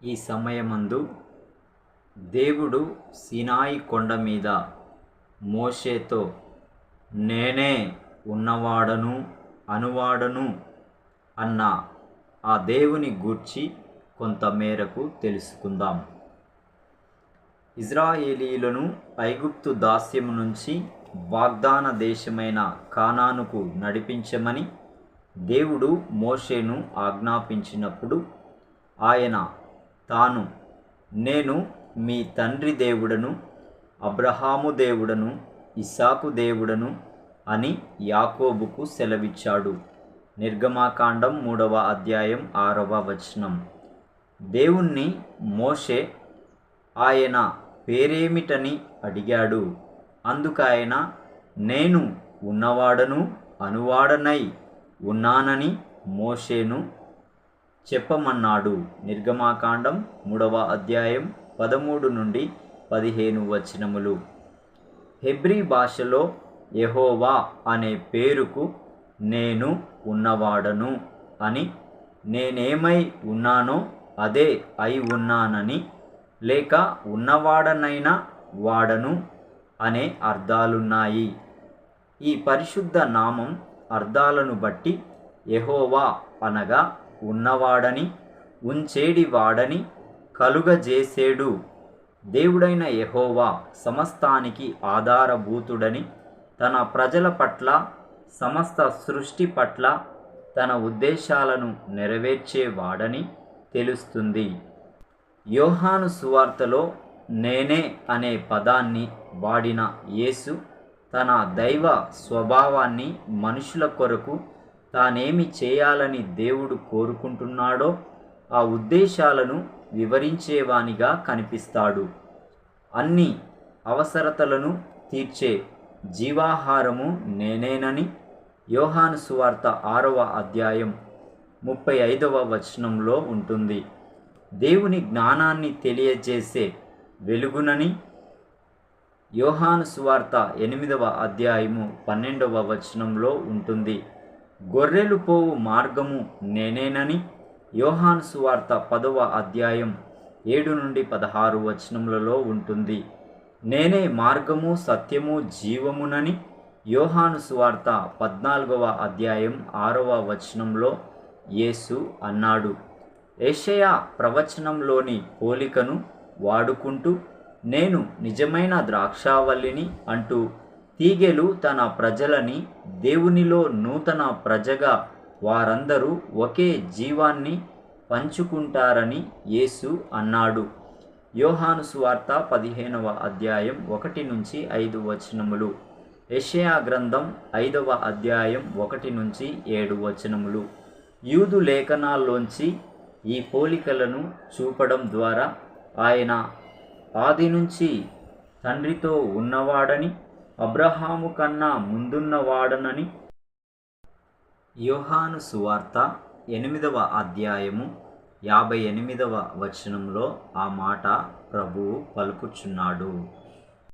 ఈ సమయమందు దేవుడు సీనాయి కొండ మీద మోషేతో నేనే ఉన్నవాడను అనువాడను అన్న ఆ దేవుని గూర్చి కొంతమేరకు తెలుసుకుందాం. ఇజ్రాయేలీయులను ఐగుప్తు దాస్యము నుంచి వాగ్దాన దేశమైన కానానుకు నడిపించమని దేవుడు మోషేను ఆజ్ఞాపించినప్పుడు ఆయన తాను నేను మీ తండ్రి దేవుడను, అబ్రహాము దేవుడను, ఇస్సాకు దేవుడను అని యాకోబుకు సెలవిచ్చాడు. నిర్గమాకాండం 3వ అధ్యాయం 6వ వచనం. దేవుణ్ణి మోషే ఆయన పేరేమిటని అడిగాడు. అందుకాయన నేను ఉన్నవాడను అనువాడనై ఉన్నానని మోషేను చెప్పమన్నాడు. నిర్గమాకాండం 3వ అధ్యాయం 13 నుండి 15 వచనములు. హెబ్రీ భాషలో యెహోవా అనే పేరుకు నేను ఉన్నవాడను అని, నేనేమై ఉన్నానో అదే అయి ఉన్నానని, లేక ఉన్నవాడనైనా వాడను అనే అర్థాలున్నాయి. ఈ పరిశుద్ధ నామం అర్థాలను బట్టి యెహోవా అనగా ఉన్నవాడని, ఉంచేడివాడని, కలుగజేసేడు దేవుడైన యెహోవా సమస్తానికి ఆధారభూతుడని, తన ప్రజల పట్ల సమస్త సృష్టి పట్ల తన ఉద్దేశాలను నెరవేర్చేవాడని తెలుస్తుంది. యోహాను సువార్తలో నేనే అనే పదాన్ని వాడిన యేసు తన దైవ స్వభావాన్ని మనుషుల కొరకు తానేమి చేయాలని దేవుడు కోరుకుంటున్నాడో ఆ ఉద్దేశాలను వివరించేవానిగా కనిపిస్తాడు. అన్ని అవసరతలను తీర్చే జీవాహారము నేనేనని యోహాను సువార్త 6వ అధ్యాయం 35వ వచనంలో ఉంటుంది. దేవుని జ్ఞానాన్ని తెలియజేసే వెలుగునని యోహాను సువార్త 8వ అధ్యాయము 12వ వచనంలో ఉంటుంది. గొర్రెలు పోవు మార్గము నేనేనని యోహాను సువార్త 10వ అధ్యాయం 7 నుండి 16 వచనములలో ఉంటుంది. నేనే మార్గము సత్యము జీవమునని యోహాను సువార్త 14వ అధ్యాయం 6వ వచనంలో యేసు అన్నాడు. యెషయా ప్రవచనంలోని పోలికను వాడుకుంటూ నేను నిజమైన ద్రాక్షావల్లిని అంటూ తీగెలు తన ప్రజలని దేవునిలో నూతన ప్రజగా వారందరూ ఒకే జీవాన్ని పంచుకుంటారని యేసు అన్నాడు. యోహాను సువార్త 15వ అధ్యాయం 1 నుంచి 5 వచనములు. యెషయా గ్రంథం 5వ అధ్యాయం 1 నుంచి 7 వచనములు. యూదు లేఖనాల్లోంచి ఈ పోలికలను చూపడం ద్వారా ఆయన ఆది నుంచి తండ్రితో ఉన్నవాడని, అబ్రహాము కన్నా ముందున్నవాడనని యోహాను సువార్త 8వ అధ్యాయము 58వ వచనంలో ఆ మాట ప్రభువు పలుకుచున్నాడు.